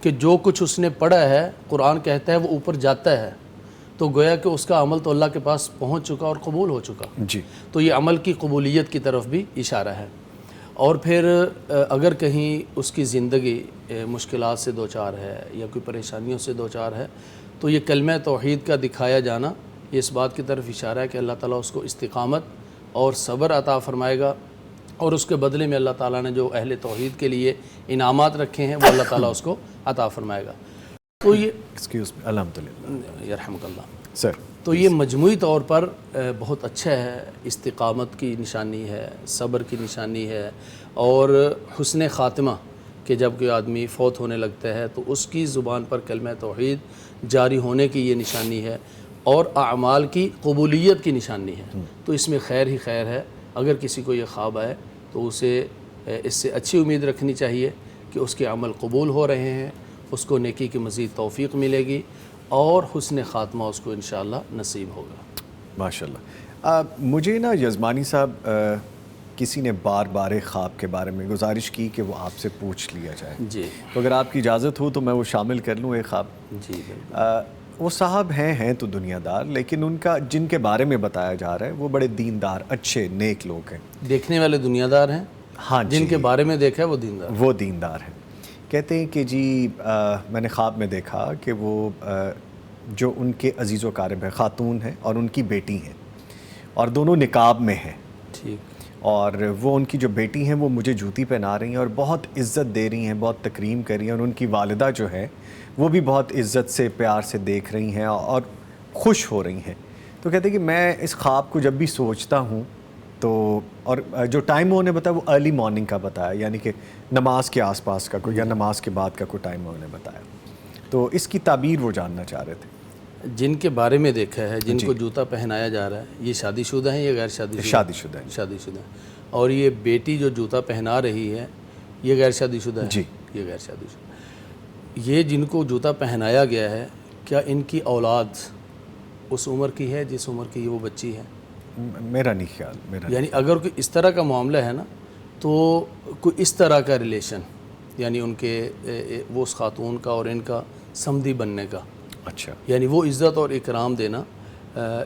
کہ جو کچھ اس نے پڑھا ہے قرآن کہتا ہے وہ اوپر جاتا ہے، تو گویا کہ اس کا عمل تو اللہ کے پاس پہنچ چکا اور قبول ہو چکا، جی تو یہ عمل کی قبولیت کی طرف بھی اشارہ ہے۔ اور پھر اگر کہیں اس کی زندگی مشکلات سے دوچار ہے یا کوئی پریشانیوں سے دوچار ہے، تو یہ کلمہ توحید کا دکھایا جانا یہ اس بات کی طرف اشارہ ہے کہ اللہ تعالیٰ اس کو استقامت اور صبر عطا فرمائے گا، اور اس کے بدلے میں اللہ تعالیٰ نے جو اہل توحید کے لیے انعامات رکھے ہیں وہ اللہ تعالیٰ اس کو عطا فرمائے گا۔ تو یہ ایکسکیوز می، الحمدللہ یرحمک اللہ، سر۔ تو یہ مجموعی طور پر بہت اچھا ہے، استقامت کی نشانی ہے، صبر کی نشانی ہے، اور حسن خاتمہ کہ جب کوئی آدمی فوت ہونے لگتا ہے تو اس کی زبان پر کلمہ توحید جاری ہونے کی یہ نشانی ہے، اور اعمال کی قبولیت کی نشانی ہے۔ تو اس میں خیر ہی خیر ہے۔ اگر کسی کو یہ خواب آئے تو اسے اس سے اچھی امید رکھنی چاہیے کہ اس کے عمل قبول ہو رہے ہیں، اس کو نیکی کی مزید توفیق ملے گی، اور حسن خاتمہ اس کو انشاءاللہ نصیب ہوگا۔ ماشاءاللہ۔ مجھے نا یزمانی صاحب کسی نے بار بار ایک خواب کے بارے میں گزارش کی کہ وہ آپ سے پوچھ لیا جائے، جی تو اگر آپ کی اجازت ہو تو میں وہ شامل کر لوں ایک خواب۔ جی بالکل۔ وہ صاحب ہیں تو دنیا دار، لیکن ان کا جن کے بارے میں بتایا جا رہا ہے وہ بڑے دیندار، اچھے، نیک لوگ ہیں۔ دیکھنے والے دنیا دار ہیں، ہاں جن جی، کے بارے میں دیکھا ہے وہ دیندار۔ وہ دیندار ہیں۔ کہتے ہیں کہ جی میں نے خواب میں دیکھا کہ وہ جو ان کے عزیز و قارب ہے، خاتون ہیں اور ان کی بیٹی ہیں، اور دونوں نقاب میں ہیں، ٹھیک۔ اور وہ ان کی جو بیٹی ہیں وہ مجھے جوتی پہنا رہی ہیں اور بہت عزت دے رہی ہیں، بہت تکریم کر رہی ہیں، اور ان کی والدہ جو ہے وہ بھی بہت عزت سے، پیار سے دیکھ رہی ہیں اور خوش ہو رہی ہیں۔ تو کہتے ہیں کہ میں اس خواب کو جب بھی سوچتا ہوں تو، اور جو ٹائم انہوں نے بتایا وہ ارلی مارننگ کا بتایا، یعنی کہ نماز کے آس پاس کا کوئی یا نماز کے بعد کا کوئی ٹائم انہوں نے بتایا، تو اس کی تعبیر وہ جاننا چاہ رہے تھے۔ جن کے بارے میں دیکھا ہے، جن کو جوتا پہنایا جا رہا ہے، یہ شادی شدہ ہیں یا غیر شادی شدہ؟ شادی شدہ ہیں۔ شادی شدہ ہیں۔ اور یہ بیٹی جو جوتا پہنا رہی ہے یہ غیر شادی شدہ ہے؟ جی، یہ غیر شادی شدہ۔ یہ جن کو جوتا پہنایا گیا ہے، کیا ان کی اولاد اس عمر کی ہے جس عمر کی وہ بچی ہے؟ میرا نہیں خیال، میرا یعنی اگر کوئی اس طرح کا معاملہ ہے نا، تو کوئی اس طرح کا ریلیشن، یعنی ان کے وہ اس خاتون کا اور ان کا سمدھی بننے کا، اچھا، یعنی وہ عزت اور اکرام دینا،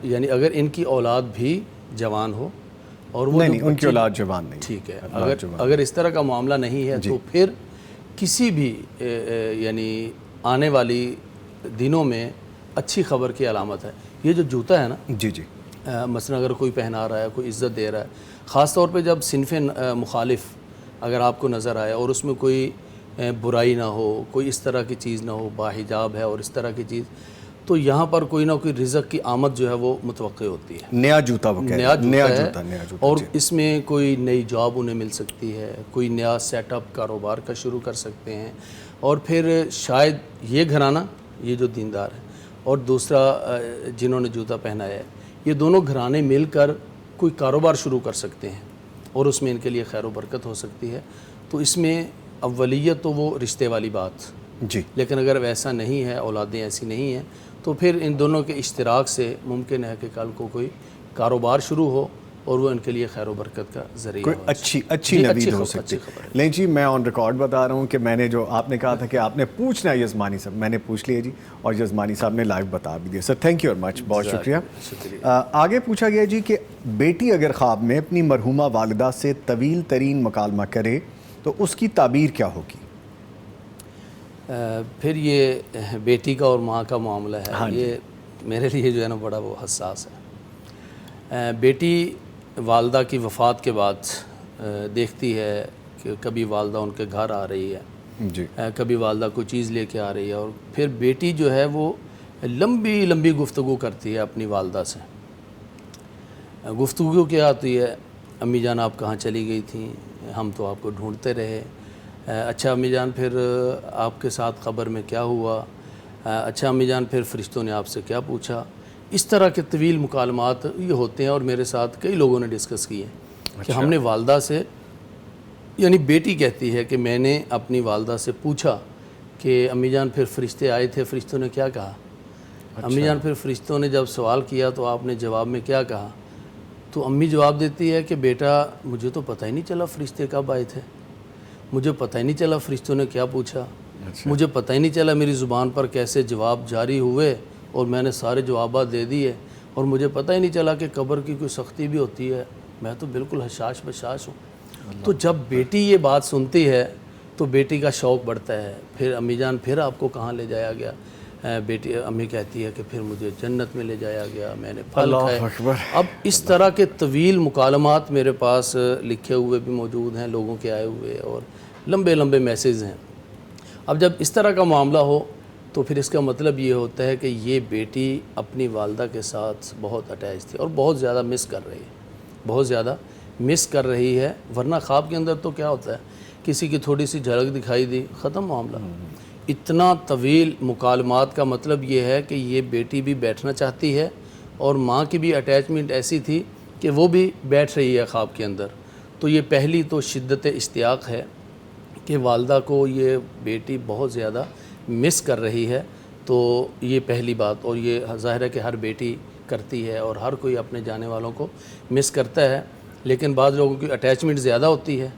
یعنی اگر ان کی اولاد بھی جوان ہو اور وہ نہیں ان کی اولاد جوان نہیں، ٹھیک ہے، اگر اس طرح کا معاملہ نہیں ہے تو پھر کسی بھی یعنی آنے والی دنوں میں اچھی خبر کی علامت ہے۔ یہ جو جوتا ہے نا، جی جی، مثلا اگر کوئی پہنا رہا ہے، کوئی عزت دے رہا ہے، خاص طور پہ جب صنف مخالف اگر آپ کو نظر آئے اور اس میں کوئی برائی نہ ہو، کوئی اس طرح کی چیز نہ ہو، باحجاب ہے اور اس طرح کی چیز، تو یہاں پر کوئی نہ کوئی رزق کی آمد جو ہے وہ متوقع ہوتی ہے۔ نیا جوتا وہ کہہ رہے ہیں، نیا جوتا اور اس میں کوئی نئی جاب انہیں مل سکتی ہے، کوئی نیا سیٹ اپ کاروبار کا شروع کر سکتے ہیں، اور پھر شاید یہ گھرانہ، یہ جو دیندار ہے، اور دوسرا جنہوں نے جوتا پہنایا ہے، یہ دونوں گھرانے مل کر کوئی کاروبار شروع کر سکتے ہیں، اور اس میں ان کے لیے خیر و برکت ہو سکتی ہے۔ تو اس میں اولیت تو وہ رشتے والی بات، جی، لیکن اگر ویسا نہیں ہے، اولادیں ایسی نہیں ہیں، تو پھر ان دونوں کے اشتراک سے ممکن ہے کہ کل کو کوئی کاروبار شروع ہو اور وہ ان کے لیے خیر و برکت کا ذریعہ کوئی ہو۔ اچھی نوید ہو سکتی ہے۔ نہیں جی، میں آن ریکارڈ بتا رہا ہوں کہ میں نے جو آپ نے کہا تھا کہ آپ نے پوچھنا ہے یزمانی صاحب، میں نے پوچھ لیا جی، اور یزمانی صاحب نے لائیو بتا بھی دیا۔ سر تھینک یو ویری مچ، بہت شکریہ۔ آگے پوچھا گیا جی کہ بیٹی اگر خواب میں اپنی مرحومہ والدہ سے طویل ترین مکالمہ کرے تو اس کی تعبیر کیا ہوگی؟ پھر یہ بیٹی کا اور ماں کا معاملہ ہے، یہ میرے لیے جو ہے نا بڑا وہ حساس ہے۔ بیٹی والدہ کی وفات کے بعد دیکھتی ہے کہ کبھی والدہ ان کے گھر آ رہی ہے، جی، کبھی والدہ کوئی چیز لے کے آ رہی ہے، اور پھر بیٹی جو ہے وہ لمبی لمبی گفتگو کرتی ہے اپنی والدہ سے۔ گفتگو کیا آتی ہے؟ امی جان آپ کہاں چلی گئی تھیں، ہم تو آپ کو ڈھونڈتے رہے۔ اچھا امی جان پھر آپ کے ساتھ قبر میں کیا ہوا؟ اچھا امی جان پھر فرشتوں نے آپ سے کیا پوچھا؟ اس طرح کے طویل مکالمات یہ ہوتے ہیں، اور میرے ساتھ کئی لوگوں نے ڈسکس کیے کہ ہم نے والدہ سے، یعنی بیٹی کہتی ہے کہ میں نے اپنی والدہ سے پوچھا کہ امی جان پھر فرشتے آئے تھے، فرشتوں نے کیا کہا؟ امی جان پھر فرشتوں نے جب سوال کیا تو آپ نے جواب میں کیا کہا؟ تو امی جواب دیتی ہے کہ بیٹا مجھے تو پتہ ہی نہیں چلا فرشتے کب آئے تھے، مجھے پتہ ہی نہیں چلا فرشتوں نے کیا پوچھا، مجھے پتہ ہی نہیں چلا میری زبان پر کیسے جواب جاری ہوئے اور میں نے سارے جوابات دے دیے، اور مجھے پتہ ہی نہیں چلا کہ قبر کی کوئی سختی بھی ہوتی ہے، میں تو بالکل حشاش بشاش ہوں۔ تو جب بیٹی یہ بات سنتی ہے تو بیٹی کا شوق بڑھتا ہے، پھر امی جان پھر آپ کو کہاں لے جایا گیا؟ بیٹی امی کہتی ہے کہ پھر مجھے جنت میں لے جایا گیا، میں نے پھل کھائے۔ اللہ اکبر۔ اب اس طرح کے طویل مکالمات میرے پاس لکھے ہوئے بھی موجود ہیں، لوگوں کے آئے ہوئے، اور لمبے لمبے میسیج ہیں۔ اب جب اس طرح کا معاملہ ہو تو پھر اس کا مطلب یہ ہوتا ہے کہ یہ بیٹی اپنی والدہ کے ساتھ بہت اٹیچ تھی اور بہت زیادہ مس کر رہی ہے، بہت زیادہ مس کر رہی ہے، ورنہ خواب کے اندر تو کیا ہوتا ہے، کسی کی تھوڑی سی جھلک دکھائی دی، ختم معاملہ۔ اتنا طویل مکالمات کا مطلب یہ ہے کہ یہ بیٹی بھی بیٹھنا چاہتی ہے، اور ماں کی بھی اٹیچمنٹ ایسی تھی کہ وہ بھی بیٹھ رہی ہے خواب کے اندر۔ تو یہ پہلی تو شدت اشتیاق ہے کہ والدہ کو یہ بیٹی بہت زیادہ مس کر رہی ہے، تو یہ پہلی بات، اور یہ ظاہر ہے کہ ہر بیٹی کرتی ہے اور ہر کوئی اپنے جانے والوں کو مس کرتا ہے، لیکن بعض لوگوں کی اٹیچمنٹ زیادہ ہوتی ہے،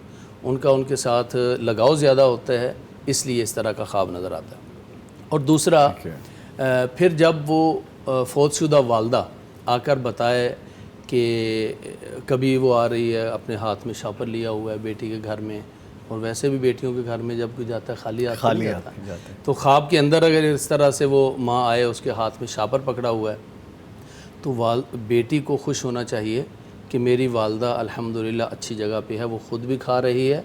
ان کا ان کے ساتھ لگاؤ زیادہ ہوتا ہے، اس لیے اس طرح کا خواب نظر آتا ہے۔ اور دوسرا، پھر جب وہ فوت شدہ والدہ آ کر بتائے کہ کبھی وہ آ رہی ہے اپنے ہاتھ میں شاپر لیا ہوا ہے بیٹی کے گھر میں، اور ویسے بھی بیٹیوں کے گھر میں جب کوئی جاتا ہے خالی ہاتھ نہیں جاتا، تو خواب کے اندر اگر اس طرح سے وہ ماں آئے اس کے ہاتھ میں شاپر پکڑا ہوا ہے، تو بیٹی کو خوش ہونا چاہیے کہ میری والدہ الحمدللہ اچھی جگہ پہ ہے، وہ خود بھی کھا رہی ہے،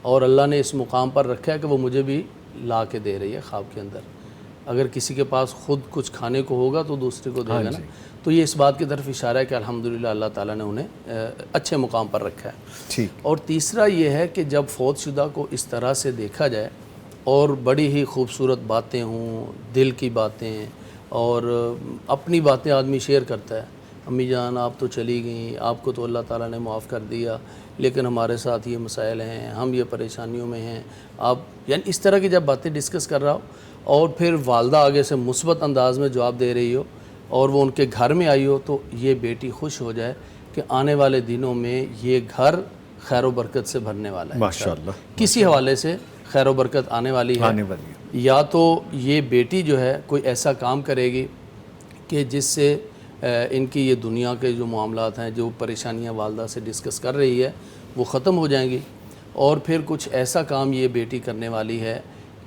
اور اللہ نے اس مقام پر رکھا ہے کہ وہ مجھے بھی لا کے دے رہی ہے خواب کے اندر۔ اگر کسی کے پاس خود کچھ کھانے کو ہوگا تو دوسرے کو دے گا نا، تو یہ اس بات کی طرف اشارہ ہے کہ الحمدللہ اللہ تعالیٰ نے انہیں اچھے مقام پر رکھا ہے۔ اور تیسرا یہ ہے کہ جب فوت شدہ کو اس طرح سے دیکھا جائے اور بڑی ہی خوبصورت باتیں ہوں، دل کی باتیں، اور اپنی باتیں آدمی شیئر کرتا ہے، امی جان آپ تو چلی گئیں، آپ کو تو اللہ تعالیٰ نے معاف کر دیا، لیکن ہمارے ساتھ یہ مسائل ہیں، ہم یہ پریشانیوں میں ہیں، آپ یعنی اس طرح کی جب باتیں ڈسکس کر رہا ہو، اور پھر والدہ آگے سے مثبت انداز میں جواب دے رہی ہو، اور وہ ان کے گھر میں آئی ہو، تو یہ بیٹی خوش ہو جائے کہ آنے والے دنوں میں یہ گھر خیر و برکت سے بھرنے والا ہے، ماشاءاللہ، کسی حوالے سے خیر و برکت آنے والی ہے۔ یا تو یہ بیٹی جو ہے کوئی ایسا کام کرے گی کہ جس سے ان کی یہ دنیا کے جو معاملات ہیں، جو پریشانیاں والدہ سے ڈسکس کر رہی ہے، وہ ختم ہو جائیں گی، اور پھر کچھ ایسا کام یہ بیٹی کرنے والی ہے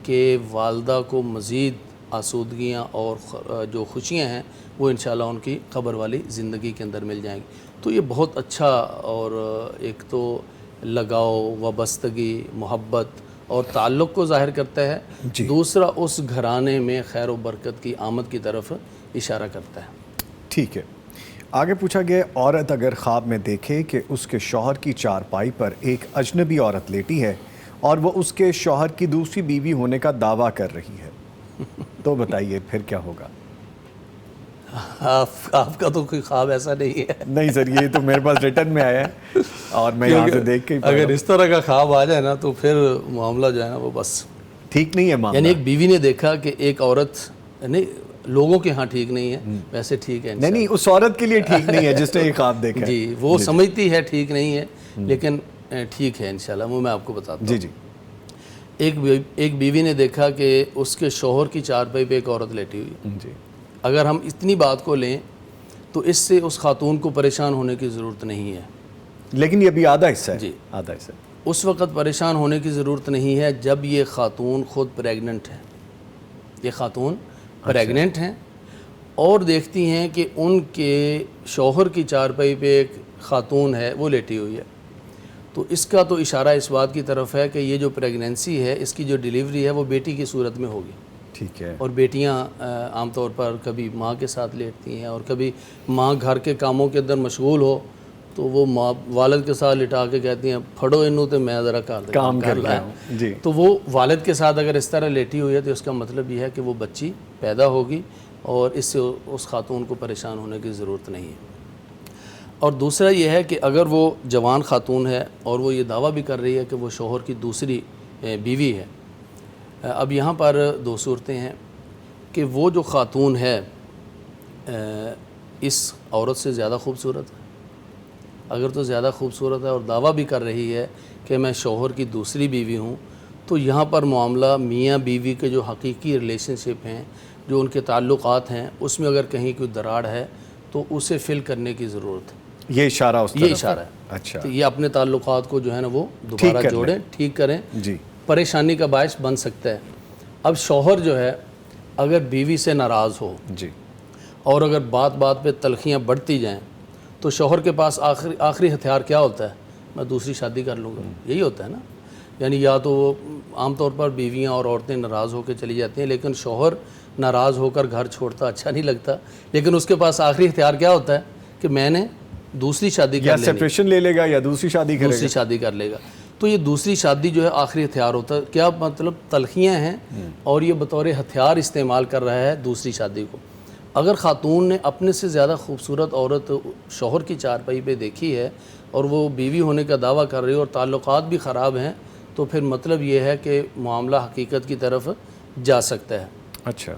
کہ والدہ کو مزید آسودگیاں اور جو خوشیاں ہیں وہ انشاءاللہ ان کی قبر والی زندگی کے اندر مل جائیں گی۔ تو یہ بہت اچھا، اور ایک تو لگاؤ، وابستگی، محبت اور تعلق کو ظاہر کرتا ہے، دوسرا اس گھرانے میں خیر و برکت کی آمد کی طرف اشارہ کرتا ہے۔ ٹھیک ہے، آگے پوچھا گیا، عورت اگر خواب میں دیکھے کہ اس کے شوہر کی چارپائی پر ایک اجنبی عورت لیٹی ہے اور وہ اس کے شوہر کی دوسری بیوی ہونے کا دعویٰ کر رہی ہے، تو بتائیے پھر کیا ہوگا؟ آپ کا تو کوئی خواب ایسا نہیں ہے؟ نہیں سر، یہ تو میرے پاس ریٹن میں آیا ہے اور میں یہاں سے دیکھ کے اگر اس طرح کا خواب آ جائے نا تو پھر معاملہ جو ہے نا وہ بس ٹھیک نہیں ہے معاملہ۔ یعنی ایک بیوی نے دیکھا کہ ایک عورت، نہیں لوگوں کے ہاں ٹھیک نہیں ہے، ویسے ٹھیک ہے، نہیں اس عورت کے لیے ٹھیک نہیں ہے جس نے یہ خواب دیکھا ہے، جی وہ سمجھتی ہے ٹھیک نہیں ہے، لیکن ٹھیک ہے انشاءاللہ، وہ میں آپ کو بتاتا ہوں۔ ایک بیوی نے دیکھا کہ اس کے شوہر کی چارپائی پہ ایک عورت لیٹی ہوئی ہے۔ اگر ہم اتنی بات کو لیں تو اس سے اس خاتون کو پریشان ہونے کی ضرورت نہیں ہے، لیکن یہ بھی آدھا حصہ ہے، جی آدھا حصہ اس وقت پریشان ہونے کی ضرورت نہیں ہے جب یہ خاتون خود پریگننٹ ہے، یہ خاتون پریگننٹ ہیں اور دیکھتی ہیں کہ ان کے شوہر کی چارپائی پہ ایک خاتون ہے وہ لیٹی ہوئی ہے، تو اس کا تو اشارہ اس بات کی طرف ہے کہ یہ جو پریگننسی ہے، اس کی جو ڈیلیوری ہے وہ بیٹی کی صورت میں ہوگی۔ ٹھیک ہے، اور بیٹیاں عام طور پر کبھی ماں کے ساتھ لیٹتی ہیں، اور کبھی ماں گھر کے کاموں کے اندر مشغول ہو تو وہ ماں والد کے ساتھ لٹا کے کہتی ہیں پھڑو انہوں تو میں ذرا کام کر رہا ہوں، جی تو وہ والد کے ساتھ اگر اس طرح لیٹی ہوئی ہے تو اس کا مطلب یہ ہے کہ وہ بچی پیدا ہوگی، اور اس سے اس خاتون کو پریشان ہونے کی ضرورت نہیں ہے۔ اور دوسرا یہ ہے کہ اگر وہ جوان خاتون ہے اور وہ یہ دعویٰ بھی کر رہی ہے کہ وہ شوہر کی دوسری بیوی ہے، اب یہاں پر دو صورتیں ہیں کہ وہ جو خاتون ہے اس عورت سے زیادہ خوبصورت ہے، اگر تو زیادہ خوبصورت ہے اور دعویٰ بھی کر رہی ہے کہ میں شوہر کی دوسری بیوی ہوں، تو یہاں پر معاملہ میاں بیوی کے جو حقیقی ریلیشن شپ ہیں، جو ان کے تعلقات ہیں، اس میں اگر کہیں کوئی دراڑ ہے تو اسے فل کرنے کی ضرورت ہے۔ یہ اشارہ اس طرف یہ اشارہ ہے۔ اچھا، تو یہ اپنے تعلقات کو جو ہے نا وہ دوبارہ کر جوڑیں، ٹھیک کریں، جی پریشانی کا باعث بن سکتا ہے۔ اب شوہر جو ہے اگر بیوی سے ناراض ہو جی اور اگر بات بات پہ تلخیاں بڑھتی جائیں تو شوہر کے پاس آخری ہتھیار کیا ہوتا ہے؟ میں دوسری شادی کر لوں گا، یہی ہوتا ہے نا۔ یعنی یا تو وہ عام طور پر بیویاں اور عورتیں ناراض ہو کے چلی جاتی ہیں، لیکن شوہر ناراض ہو کر گھر چھوڑتا اچھا نہیں لگتا، لیکن اس کے پاس آخری ہتھیار کیا ہوتا ہے کہ میں نے دوسری شادی یا کر لینی، سیپریشن لے لے گا یا دوسری شادی کرے دوسری شادی کر لے گا۔ تو یہ دوسری شادی جو ہے آخری ہتھیار ہوتا ہے۔ کیا مطلب؟ تلخیاں ہیں اور یہ بطور ہتھیار استعمال کر رہا ہے دوسری شادی کو۔ اگر خاتون نے اپنے سے زیادہ خوبصورت عورت شوہر کی چارپائی پہ دیکھی ہے اور وہ بیوی ہونے کا دعویٰ کر رہی ہے اور تعلقات بھی خراب ہیں، تو پھر مطلب یہ ہے کہ معاملہ حقیقت کی طرف جا سکتا ہے۔ اچھا،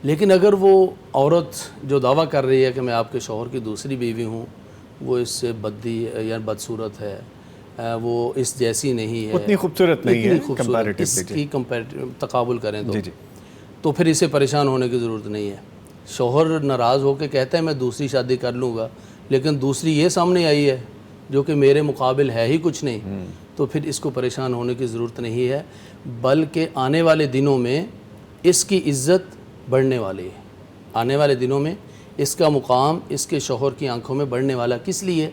لیکن اگر وہ عورت جو دعویٰ کر رہی ہے کہ میں آپ کے شوہر کی دوسری بیوی ہوں، وہ اس سے بدی یا بدصورت ہے، وہ اس جیسی نہیں ہے، اتنی خوبصورت نہیں ہے اتنی خوبصورت، comparatively، اس کی تقابل کریں جی جی تو پھر اسے پریشان ہونے کی ضرورت نہیں ہے۔ شوہر ناراض ہو کے کہتا ہے میں دوسری شادی کر لوں گا، لیکن دوسری یہ سامنے آئی ہے جو کہ میرے مقابل ہے ہی کچھ نہیں، تو پھر اس کو پریشان ہونے کی ضرورت نہیں ہے، بلکہ آنے والے دنوں میں اس کی عزت بڑھنے والی ہے۔ آنے والے دنوں میں اس کا مقام اس کے شوہر کی آنکھوں میں بڑھنے والا، کس لیے؟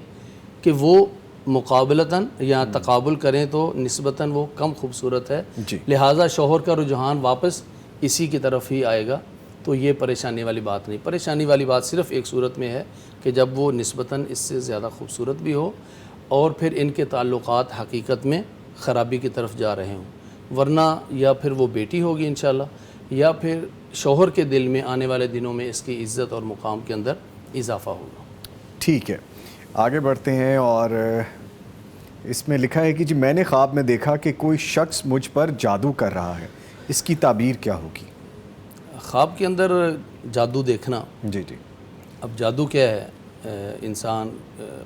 کہ وہ مقابلتاً یا تقابل کریں تو نسبتاً وہ کم خوبصورت ہے، جی لہٰذا شوہر کا رجحان واپس اسی کی طرف ہی آئے گا۔ تو یہ پریشانی والی بات نہیں، پریشانی والی بات صرف ایک صورت میں ہے کہ جب وہ نسبتاً اس سے زیادہ خوبصورت بھی ہو اور پھر ان کے تعلقات حقیقت میں خرابی کی طرف جا رہے ہوں، ورنہ یا پھر وہ بیٹی ہوگی انشاءاللہ، یا پھر شوہر کے دل میں آنے والے دنوں میں اس کی عزت اور مقام کے اندر اضافہ ہوگا۔ ٹھیک ہے، آگے بڑھتے ہیں اور اس میں لکھا ہے کہ جی میں نے خواب میں دیکھا کہ کوئی شخص مجھ پر جادو کر رہا ہے، اس کی تعبیر کیا ہوگی؟ خواب کے اندر جادو دیکھنا، جی جی اب جادو کیا ہے؟ انسان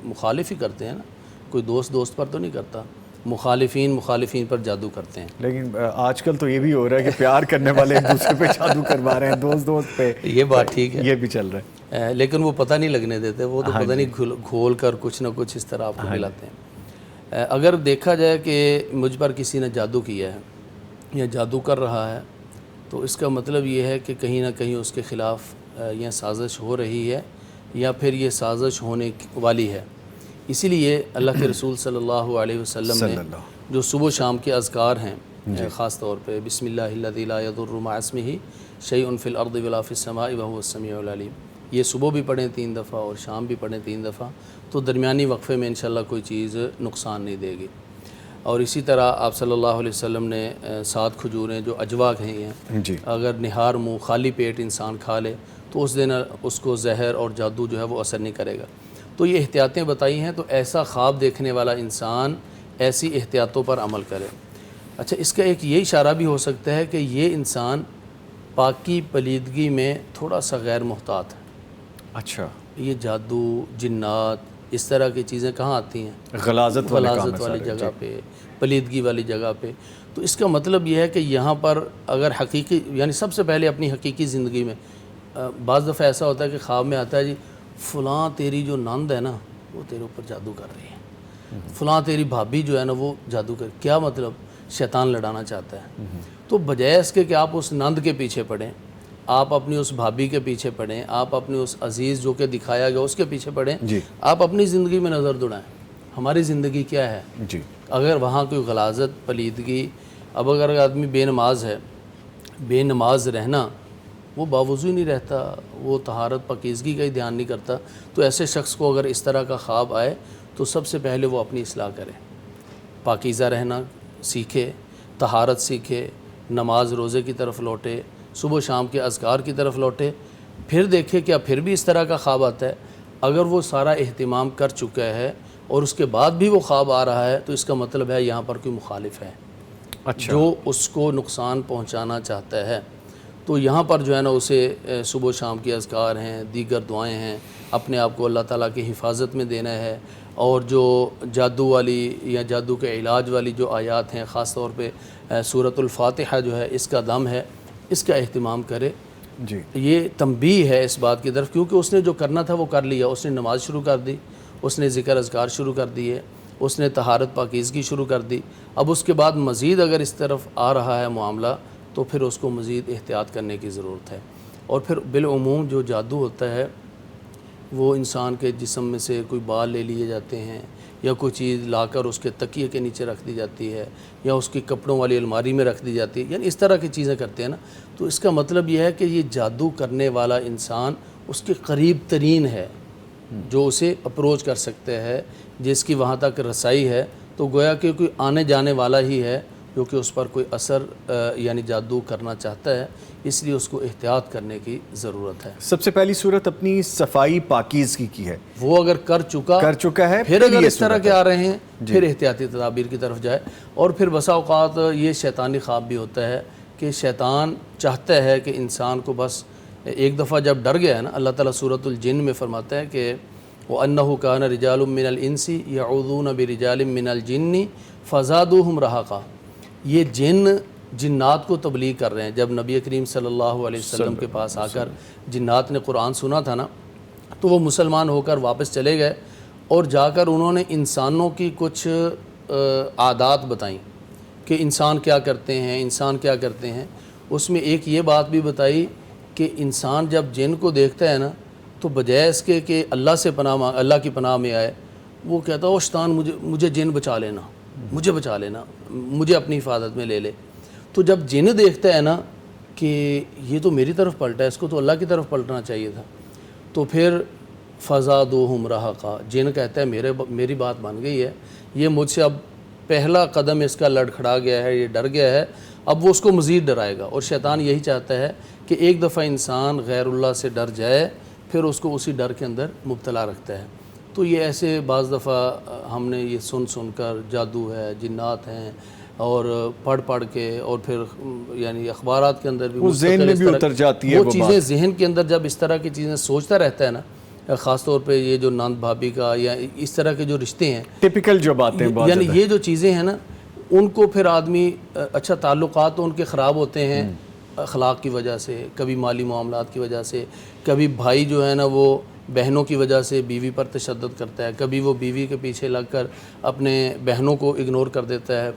مخالف ہی کرتے ہیں نا، کوئی دوست پر تو نہیں کرتا، مخالفین پر جادو کرتے ہیں۔ لیکن آج کل تو یہ بھی ہو رہا ہے کہ پیار کرنے والے ایک دوسرے پہ جادو کروا رہے ہیں، دوست پہ، یہ بات ٹھیک ہے، یہ بھی چل رہا ہے، لیکن وہ پتہ نہیں لگنے دیتے، وہ تو پتہ نہیں گھول کر کچھ نہ کچھ اس طرح آپ کو ملاتے ہیں۔ اگر دیکھا جائے کہ مجھ پر کسی نے جادو کیا ہے یا جادو کر رہا ہے، تو اس کا مطلب یہ ہے کہ کہیں نہ کہیں اس کے خلاف یہ سازش ہو رہی ہے یا پھر یہ سازش ہونے والی ہے۔ اسی لیے اللہ کے رسول صلی اللہ علیہ وسلم نے جو صبح و شام کے اذکار ہیں، خاص طور پہ بسم اللہ الذی لا یضر مع اسمہ شیء فی الارض ولا فی السماء وہو السمیع العلیم، یہ صبح بھی پڑھیں 3 دفعہ اور شام بھی پڑھیں 3 دفعہ، تو درمیانی وقفے میں انشاءاللہ کوئی چیز نقصان نہیں دے گی۔ اور اسی طرح آپ صلی اللہ علیہ وسلم نے 7 کھجوریں جو اجوا کہی ہیں، جی اگر نہار منہ خالی پیٹ انسان کھا لے تو اس دن اس کو زہر اور جادو جو ہے وہ اثر نہیں کرے گا۔ تو یہ احتیاطیں بتائی ہیں، تو ایسا خواب دیکھنے والا انسان ایسی احتیاطوں پر عمل کرے۔ اچھا، اس کا ایک یہ اشارہ بھی ہو سکتا ہے کہ یہ انسان پاکی پلیدگی میں تھوڑا سا غیر محتاط ہے۔ اچھا، یہ جادو، جنات، اس طرح کی چیزیں کہاں آتی ہیں؟ غلاظت والی جگہ پہ، پلیدگی والی جگہ پہ۔ تو اس کا مطلب یہ ہے کہ یہاں پر اگر حقیقی، یعنی سب سے پہلے اپنی حقیقی زندگی میں، بعض دفعہ ایسا ہوتا ہے کہ خواب میں آتا ہے جی فلاں تیری جو نند ہے نا وہ تیرے اوپر جادو کر رہی ہے، فلاں تیری بھابھی جو ہے نا وہ جادو کر، کیا مطلب؟ شیطان لڑانا چاہتا ہے۔ تو بجائے اس کے کہ آپ اس نند کے پیچھے پڑیں، آپ اپنی اس بھابھی کے پیچھے پڑیں، آپ اپنے اس عزیز جو کہ دکھایا گیا اس کے پیچھے پڑیں، جی آپ اپنی زندگی میں نظر دوڑائیں، ہماری زندگی کیا ہے؟ جی اگر وہاں کوئی غلاظت، پلیدگی، اب اگر آدمی بے نماز ہے، بے نماز رہنا، وہ باوضو ہی نہیں رہتا، وہ طہارت پاکیزگی کا ہی دھیان نہیں کرتا، تو ایسے شخص کو اگر اس طرح کا خواب آئے تو سب سے پہلے وہ اپنی اصلاح کرے، پاکیزہ رہنا سیکھے، طہارت سیکھے، نماز روزے کی طرف لوٹے، صبح و شام کے اذکار کی طرف لوٹے، پھر دیکھے کیا پھر بھی اس طرح کا خواب آتا ہے۔ اگر وہ سارا اہتمام کر چکا ہے اور اس کے بعد بھی وہ خواب آ رہا ہے تو اس کا مطلب ہے یہاں پر کوئی مخالف ہے، اچھا، جو اس کو نقصان پہنچانا چاہتا ہے۔ تو یہاں پر جو ہے نا اسے صبح و شام کے اذکار ہیں، دیگر دعائیں ہیں، اپنے آپ کو اللہ تعالیٰ کی حفاظت میں دینا ہے، اور جو جادو والی یا جادو کے علاج والی جو آیات ہیں، خاص طور پہ سورۃ الفاتحہ جو ہے اس کا دم ہے، اس کا اہتمام کرے۔ جی یہ تنبیہ ہے اس بات کی طرف، کیونکہ اس نے جو کرنا تھا وہ کر لیا، اس نے نماز شروع کر دی، اس نے ذکر اذکار شروع کر دیے، اس نے طہارت پاکیزگی شروع کر دی۔ اب اس کے بعد مزید اگر اس طرف آ رہا ہے معاملہ تو پھر اس کو مزید احتیاط کرنے کی ضرورت ہے۔ اور پھر بالعموم جو جادو ہوتا ہے وہ انسان کے جسم میں سے کوئی بال لے لیے جاتے ہیں، یا کوئی چیز لا کر اس کے تکیے کے نیچے رکھ دی جاتی ہے، یا اس کی کپڑوں والی الماری میں رکھ دی جاتی ہے، یعنی اس طرح کی چیزیں کرتے ہیں نا، تو اس کا مطلب یہ ہے کہ یہ جادو کرنے والا انسان اس کے قریب ترین ہے جو اسے اپروچ کر سکتے ہے، جس کی وہاں تک رسائی ہے، تو گویا کہ کوئی آنے جانے والا ہی ہے جو کہ اس پر کوئی اثر یعنی جادو کرنا چاہتا ہے، اس لیے اس کو احتیاط کرنے کی ضرورت ہے۔ سب سے پہلی صورت اپنی صفائی پاکیزگی کی ہے، وہ اگر کر چکا ہے، پھر اگر اس طرح کے آ رہے ہیں پھر احتیاطی تدابیر کی طرف جائے۔ اور پھر بسا اوقات یہ شیطانی خواب بھی ہوتا ہے کہ شیطان چاہتا ہے کہ انسان کو بس ایک دفعہ جب ڈر گیا ہے نا، اللہ تعالیٰ سورۃ الجن میں فرماتا ہے کہ وَأَنَّهُ كَانَ رِجَالٌ مِّنَ الْإِنسِ يَعُوذُونَ بِرِجَالٍ مِّنَ الْجِنِّ فَزَادُوهُمْ رَهَقًا۔ یہ جنات کو تبلیغ کر رہے ہیں۔ جب نبی کریم صلی اللہ علیہ وسلم کے پاس آ کر جنات نے قرآن سنا تھا نا، تو وہ مسلمان ہو کر واپس چلے گئے اور جا کر انہوں نے انسانوں کی کچھ عادات بتائیں کہ انسان کیا کرتے ہیں۔ اس میں ایک یہ بات بھی بتائی کہ انسان جب جن کو دیکھتا ہے نا تو بجائے اس کے کہ اللہ کی پناہ میں آئے، وہ کہتا ہے او شیطان مجھے جن بچا لینا، مجھے اپنی حفاظت میں لے لے۔ تو جب جن دیکھتا ہے نا کہ یہ تو میری طرف پلٹا ہے، اس کو تو اللہ کی طرف پلٹنا چاہیے تھا، تو پھر فزادوہم رہقا، جن کہتا ہے میری بات بن گئی ہے، یہ مجھ سے اب پہلا قدم اس کا لڑکھڑا گیا ہے، یہ ڈر گیا ہے، اب وہ اس کو مزید ڈرائے گا۔ اور شیطان یہی چاہتا ہے کہ ایک دفعہ انسان غیر اللہ سے ڈر جائے پھر اس کو اسی ڈر کے اندر مبتلا رکھتا ہے۔ تو یہ ایسے بعض دفعہ ہم نے یہ سن کر جادو ہے، جنات ہیں، اور پڑھ کے اور پھر یعنی اخبارات کے اندر بھی وہ ذہن میں بھی اتر جاتی ہے، وہ چیزیں ذہن کے اندر جب اس طرح کی چیزیں سوچتا رہتا ہے نا، خاص طور پہ یہ جو نند بھابھی کا یا اس طرح کے جو رشتے ہیں، ٹپیکل جو باتیں یعنی یہ جو چیزیں ہیں نا، ان کو پھر آدمی اچھا تعلقات تو ان کے خراب ہوتے ہیں اخلاق کی وجہ سے، کبھی مالی معاملات کی وجہ سے، کبھی بھائی جو ہے نا وہ بہنوں کی وجہ سے بیوی پر تشدد کرتا ہے، کبھی وہ بیوی کے پیچھے لگ کر اپنے بہنوں کو اگنور کر دیتا ہے،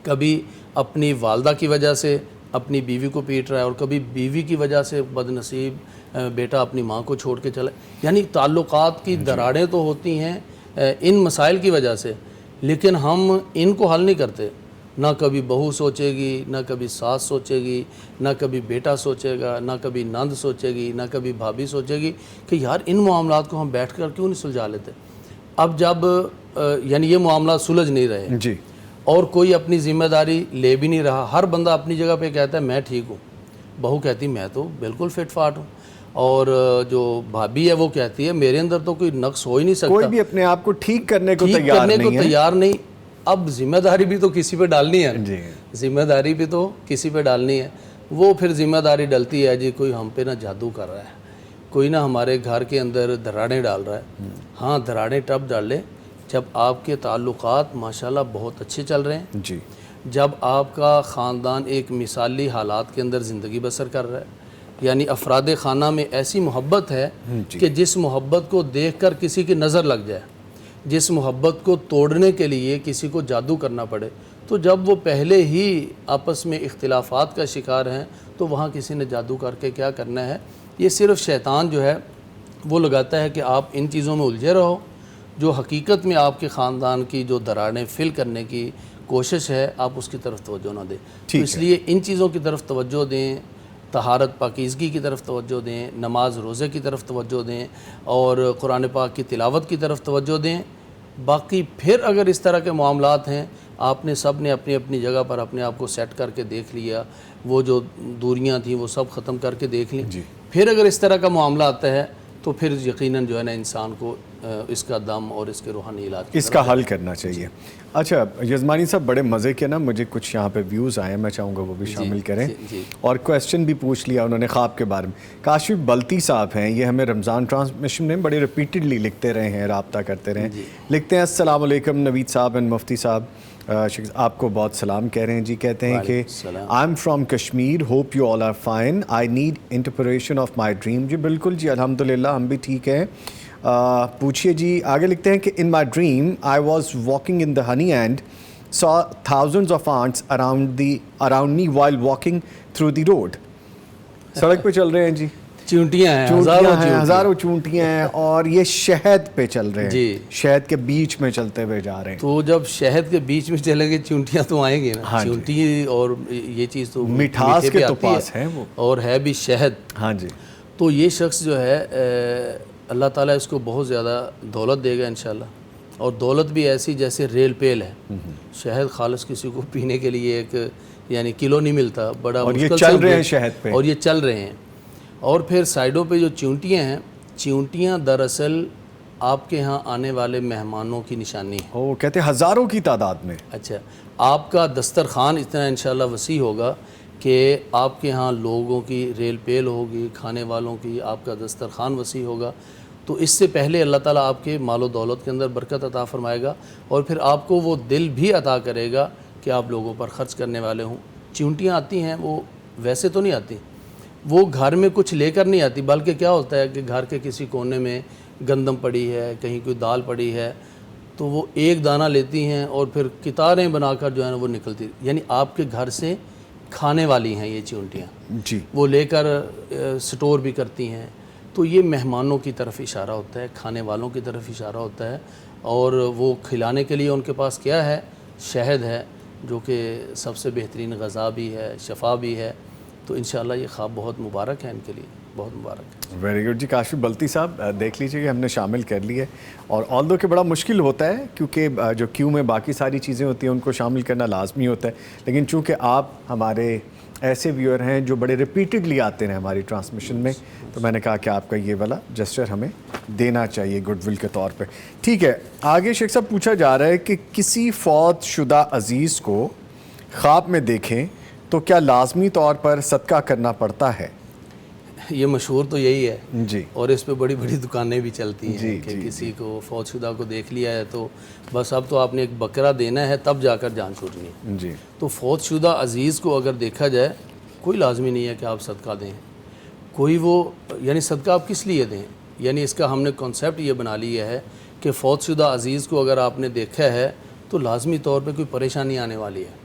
کبھی اپنی والدہ کی وجہ سے اپنی بیوی کو پیٹ رہا ہے، اور کبھی بیوی کی وجہ سے بد نصیب بیٹا اپنی ماں کو چھوڑ کے چلا۔ یعنی تعلقات کی دراڑیں تو ہوتی ہیں ان مسائل کی وجہ سے، لیکن ہم ان کو حل نہیں کرتے۔ نہ کبھی بہو سوچے گی، نہ کبھی ساس سوچے گی، نہ کبھی بیٹا سوچے گا، نہ کبھی نند سوچے گی، نہ کبھی بھابھی سوچے گی کہ یار ان معاملات کو ہم بیٹھ کر کیوں نہیں سلجھا لیتے۔ اب جب یعنی یہ معاملات سلجھ نہیں رہے جی، اور کوئی اپنی ذمہ داری لے بھی نہیں رہا، ہر بندہ اپنی جگہ پہ کہتا ہے میں ٹھیک ہوں، بہو کہتی میں تو بالکل فٹ فاٹ ہوں، اور جو بھابھی ہے وہ کہتی ہے میرے اندر تو کوئی نقص ہو ہی نہیں سکتا، کوئی بھی اپنے آپ کو ٹھیک کرنے کو تیار نہیں۔ اب ذمہ داری بھی تو کسی پہ ڈالنی ہے، جی، ذمہ داری بھی تو کسی پہ ڈالنی ہے۔ وہ پھر ذمہ داری ڈلتی ہے جی کوئی ہم پہ نہ جادو کر رہا ہے، کوئی نہ ہمارے گھر کے اندر دراڑیں ڈال رہا ہے۔ ہاں دراڑیں تب ڈالے جب آپ کے تعلقات ماشاءاللہ بہت اچھے چل رہے ہیں، جی، جب آپ کا خاندان ایک مثالی حالات کے اندر زندگی بسر کر رہا ہے، یعنی افراد خانہ میں ایسی محبت ہے کہ جس محبت کو دیکھ کر کسی کی نظر لگ جائے، جس محبت کو توڑنے کے لیے کسی کو جادو کرنا پڑے، تو جب وہ پہلے ہی آپس میں اختلافات کا شکار ہیں تو وہاں کسی نے جادو کر کے کیا کرنا ہے۔ یہ صرف شیطان جو ہے وہ لگاتا ہے کہ آپ ان چیزوں میں الجھے رہو، جو حقیقت میں آپ کے خاندان کی جو دراڑیں فل کرنے کی کوشش ہے آپ اس کی طرف توجہ نہ دیں۔ تو اس لیے ان چیزوں کی طرف توجہ دیں، طہارت پاکیزگی کی طرف توجہ دیں، نماز روزے کی طرف توجہ دیں، اور قرآن پاک کی تلاوت کی طرف توجہ دیں۔ باقی پھر اگر اس طرح کے معاملات ہیں، آپ نے سب نے اپنی اپنی جگہ پر اپنے آپ کو سیٹ کر کے دیکھ لیا، وہ جو دوریاں تھیں وہ سب ختم کر کے دیکھ لیں، پھر اگر اس طرح کا معاملہ آتا ہے تو پھر یقیناً جو ہے نا انسان کو اس کا دم اور اس کے روحانی علاج اس کا حل کرنا چاہیے۔ اچھا یزمانی صاحب، بڑے مزے کے نا مجھے کچھ یہاں پہ ویوز آئے ہیں، میں چاہوں گا وہ بھی شامل کریں، اور کویسچن بھی پوچھ لیا انہوں نے خواب کے بارے میں۔ کاشف بلتی صاحب ہیں، یہ ہمیں رمضان ٹرانسمیشن میں بڑے ریپیٹڈلی لکھتے رہے ہیں، رابطہ کرتے رہے ہیں، لکھتے ہیں السلام علیکم نوید صاحب اینڈ مفتی صاحب، آپ کو بہت سلام کہہ رہے ہیں جی. کہتے ہیں کہ السلام. I am from Kashmir, hope you all are fine, I need interpretation of my dream. جی بالکل جی, الحمدللہ ہم بھی ٹھیک ہیں. پوچھیے جی. آگے لکھتے ہیں کہ in my dream I was walking in the honey and saw thousands of ants around me while walking through the road. سڑک پہ چل رہے ہیں جی, چونٹیاں ہیں, ہزاروں چونٹیاں ہیں, اور یہ شہد پہ چل رہے ہیں جی, شہد کے بیچ میں چلتے ہوئے جا رہے ہیں. تو جب شہد کے بیچ میں چلیں گے چونٹیاں تو آئیں گے نا. چونٹی اور یہ چیز تو مٹھاس کے تو پاس ہے وہ, اور ہے بھی شہد. ہاں جی. تو یہ شخص جو ہے اللہ تعالیٰ اس کو بہت زیادہ دولت دے گا انشاءاللہ, اور دولت بھی ایسی جیسے ریل پیل ہے. شہد خالص کسی کو پینے کے لیے ایک یعنی کلو نہیں ملتا, بڑا اور یہ مشکل چل سے رہے ہیں شہد پہ, اور یہ چل رہے ہیں. اور پھر سائڈوں پہ جو چونٹیاں ہیں, چونٹیاں دراصل آپ کے ہاں آنے والے مہمانوں کی نشانی ہے. وہ کہتے ہیں ہزاروں کی تعداد میں. اچھا, آپ کا دسترخوان اتنا انشاءاللہ وسیع ہوگا کہ آپ کے ہاں لوگوں کی ریل پیل ہوگی, کھانے والوں کی, آپ کا دسترخوان وسیع ہوگا. تو اس سے پہلے اللہ تعالیٰ آپ کے مال و دولت کے اندر برکت عطا فرمائے گا, اور پھر آپ کو وہ دل بھی عطا کرے گا کہ آپ لوگوں پر خرچ کرنے والے ہوں. چونٹیاں آتی ہیں وہ ویسے تو نہیں آتی, وہ گھر میں کچھ لے کر نہیں آتی, بلکہ کیا ہوتا ہے کہ گھر کے کسی کونے میں گندم پڑی ہے, کہیں کوئی دال پڑی ہے, تو وہ ایک دانہ لیتی ہیں اور پھر قطاریں بنا کر جو ہے نا وہ نکلتی. یعنی آپ کے گھر سے کھانے والی ہیں یہ چونٹیاں جی, وہ لے کر سٹور بھی کرتی ہیں. تو یہ مہمانوں کی طرف اشارہ ہوتا ہے, کھانے والوں کی طرف اشارہ ہوتا ہے, اور وہ کھلانے کے لیے ان کے پاس کیا ہے, شہد ہے, جو کہ سب سے بہترین غذا بھی ہے, شفا بھی ہے. تو انشاءاللہ یہ خواب بہت مبارک ہے ان کے لیے, بہت مبارک ہے. ویری گڈ جی. کاشف بلتی صاحب دیکھ لیجیے کہ ہم نے شامل کر لی ہے, اور آلدو کہ بڑا مشکل ہوتا ہے کیونکہ جو کیو میں باقی ساری چیزیں ہوتی ہیں ان کو شامل کرنا لازمی ہوتا ہے, لیکن چونکہ آپ ہمارے ایسے ویور ہیں جو بڑے ریپیٹڈلی آتے ہیں ہماری ٹرانسمیشن میں, تو میں نے کہا کہ آپ کا یہ والا جسچر ہمیں دینا چاہیے گڈ ول کے طور پہ. ٹھیک ہے, آگے شیخ صاحب پوچھا جا رہا ہے کہ کسی فوت شدہ عزیز کو خواب میں دیکھیں تو کیا لازمی طور پر صدقہ کرنا پڑتا ہے؟ یہ مشہور تو یہی ہے جی, اور اس پہ بڑی بڑی دکانیں بھی چلتی ہیں کہ جی, کسی کو فوت شدہ کو دیکھ لیا ہے تو بس اب تو آپ نے ایک بکرا دینا ہے تب جا کر جان چھوٹنی ہے. جی, تو فوت شدہ عزیز کو اگر دیکھا جائے کوئی لازمی نہیں ہے کہ آپ صدقہ دیں. کوئی وہ یعنی صدقہ آپ کس لیے دیں, یعنی اس کا ہم نے کنسیپٹ یہ بنا لیا ہے کہ فوت شدہ عزیز کو اگر آپ نے دیکھا ہے تو لازمی طور پہ کوئی پریشانی آنے والی ہے.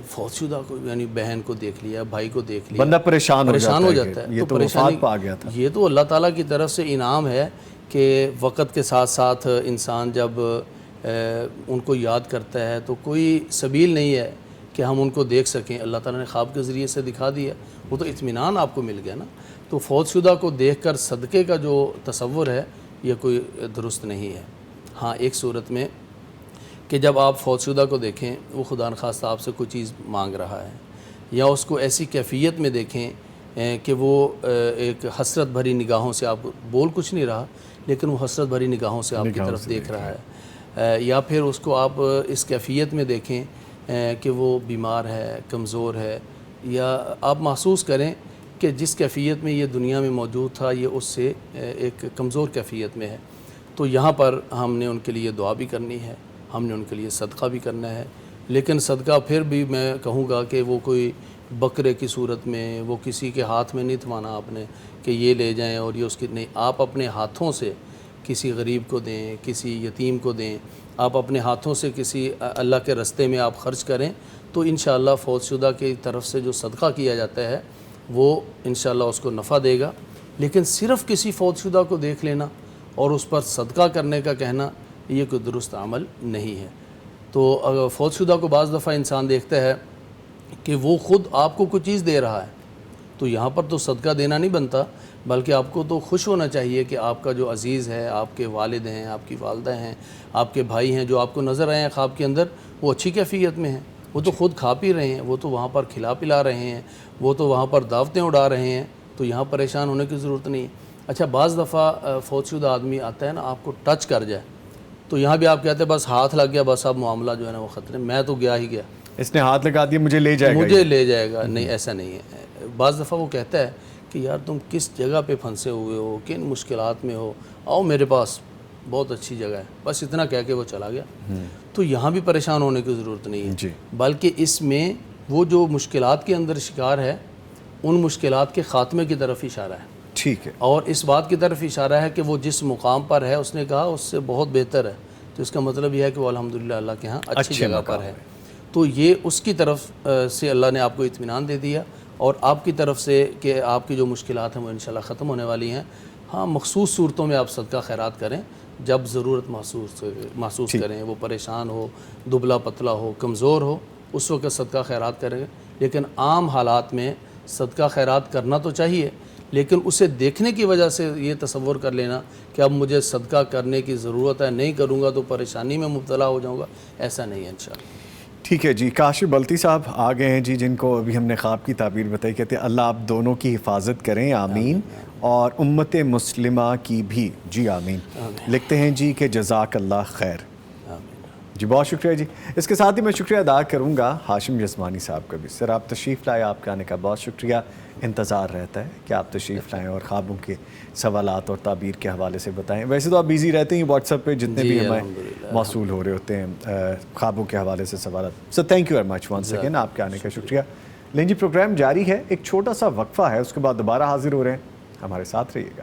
فوت شدہ کو یعنی بہن کو دیکھ لیا, بھائی کو دیکھ لیا, بندہ پریشان ہو جاتا ہے. یہ تو وفات پا گیا تھا. یہ تو اللہ تعالیٰ کی طرف سے انعام ہے کہ وقت کے ساتھ ساتھ انسان جب ان کو یاد کرتا ہے تو کوئی سبیل نہیں ہے کہ ہم ان کو دیکھ سکیں. اللہ تعالیٰ نے خواب کے ذریعے سے دکھا دیا, وہ تو اطمینان آپ کو مل گیا نا. تو فوت شدہ کو دیکھ کر صدقے کا جو تصور ہے یہ کوئی درست نہیں ہے. ہاں ایک صورت میں کہ جب آپ فوت شدہ کو دیکھیں وہ خدا نخواستہ آپ سے کوئی چیز مانگ رہا ہے, یا اس کو ایسی کیفیت میں دیکھیں کہ وہ ایک حسرت بھری نگاہوں سے, آپ بول کچھ نہیں رہا لیکن وہ حسرت بھری نگاہوں سے آپ کی طرف دیکھ رہا ہے, یا پھر اس کو آپ اس کیفیت میں دیکھیں کہ وہ بیمار ہے, کمزور ہے, یا آپ محسوس کریں کہ جس کیفیت میں یہ دنیا میں موجود تھا یہ اس سے ایک کمزور کیفیت میں ہے. تو یہاں پر ہم نے ان کے لیے دعا بھی کرنی ہے, ہم نے ان کے لیے صدقہ بھی کرنا ہے. لیکن صدقہ پھر بھی میں کہوں گا کہ وہ کوئی بکرے کی صورت میں, وہ کسی کے ہاتھ میں نہیں تھمانا آپ نے کہ یہ لے جائیں اور یہ اس کی نہیں. آپ اپنے ہاتھوں سے کسی غریب کو دیں, کسی یتیم کو دیں, آپ اپنے ہاتھوں سے کسی اللہ کے رستے میں آپ خرچ کریں تو انشاءاللہ فوت شدہ کی طرف سے جو صدقہ کیا جاتا ہے وہ انشاءاللہ اس کو نفع دے گا. لیکن صرف کسی فوت شدہ کو دیکھ لینا اور اس پر صدقہ کرنے کا کہنا یہ کوئی درست عمل نہیں ہے. تو اگر فوت شدہ کو بعض دفعہ انسان دیکھتا ہے کہ وہ خود آپ کو کوئی چیز دے رہا ہے تو یہاں پر تو صدقہ دینا نہیں بنتا, بلکہ آپ کو تو خوش ہونا چاہیے کہ آپ کا جو عزیز ہے, آپ کے والد ہیں, آپ کی والدہ ہیں, آپ کے بھائی ہیں جو آپ کو نظر آئے ہیں خواب کے اندر, وہ اچھی کیفیت میں ہیں, وہ تو خود کھا پی رہے ہیں, وہ تو وہاں پر کھلا پلا رہے ہیں, وہ تو وہاں پر دعوتیں اڑا رہے ہیں, تو یہاں پریشان ہونے کی ضرورت نہیں ہے. اچھا بعض دفعہ فوت شدہ آدمی آتا ہے نا, آپ کو ٹچ کر جائے تو یہاں بھی آپ کہتے ہیں بس ہاتھ لگ گیا, بس اب معاملہ جو ہے نا وہ خطرے, میں تو گیا ہی گیا, اس نے ہاتھ لگا دیا, مجھے لے جائے گا. نہیں, ایسا نہیں ہے. بعض دفعہ وہ کہتا ہے کہ یار تم کس جگہ پہ پھنسے ہوئے ہو, کن مشکلات میں ہو, آؤ میرے پاس, بہت اچھی جگہ ہے، بس اتنا کہہ کے وہ چلا گیا۔ تو یہاں بھی پریشان ہونے کی ضرورت نہیں ہے جی، بلکہ اس میں وہ جو مشکلات کے اندر شکار ہے ان مشکلات کے خاتمے کی طرف اشارہ ہے، ٹھیک ہے، اور اس بات کی طرف اشارہ ہے کہ وہ جس مقام پر ہے اس نے کہا اس سے بہت بہتر ہے، تو اس کا مطلب یہ ہے کہ وہ الحمدللہ اللہ کے ہاں اچھی جگہ پر ہے۔ تو یہ اس کی طرف سے اللہ نے آپ کو اطمینان دے دیا، اور آپ کی طرف سے کہ آپ کی جو مشکلات ہیں وہ انشاءاللہ ختم ہونے والی ہیں۔ ہاں مخصوص صورتوں میں آپ صدقہ خیرات کریں جب ضرورت محسوس کریں، وہ پریشان ہو، دبلا پتلا ہو، کمزور ہو، اس وقت صدقہ خیرات کریں، لیکن عام حالات میں صدقہ خیرات کرنا تو چاہیے، لیکن اسے دیکھنے کی وجہ سے یہ تصور کر لینا کہ اب مجھے صدقہ کرنے کی ضرورت ہے، نہیں کروں گا تو پریشانی میں مبتلا ہو جاؤں گا، ایسا نہیں ہے انشاءاللہ۔ ٹھیک ہے جی۔ کاشف بلتی صاحب آ گئے ہیں جی، جن کو ابھی ہم نے خواب کی تعبیر بتائی، کہتے ہیں اللہ آپ دونوں کی حفاظت کریں، آمین، اور امت مسلمہ کی بھی، جی آمین۔ لکھتے ہیں جی کہ جزاک اللہ خیر۔ جی بہت شکریہ جی۔ اس کے ساتھ ہی میں شکریہ ادا کروں گا ہاشم یزمانی صاحب کا بھی۔ سر آپ تشریف لائے، آپ کے آنے کا بہت شکریہ، انتظار رہتا ہے کہ آپ تشریف لائیں اور خوابوں کے سوالات اور تعبیر کے حوالے سے بتائیں۔ ویسے تو آپ بیزی رہتے ہیں واٹس ایپ پہ، جتنے بھی ہمیں موصول ہو رہے ہوتے ہیں خوابوں کے حوالے سے سوالات۔ Sir thank you very much once again, آپ کے آنے کا شکریہ۔ لیں جی پروگرام جاری ہے، ایک چھوٹا سا وقفہ ہے، اس کے بعد دوبارہ حاضر ہو رہے ہیں، ہمارے ساتھ رہیے گا۔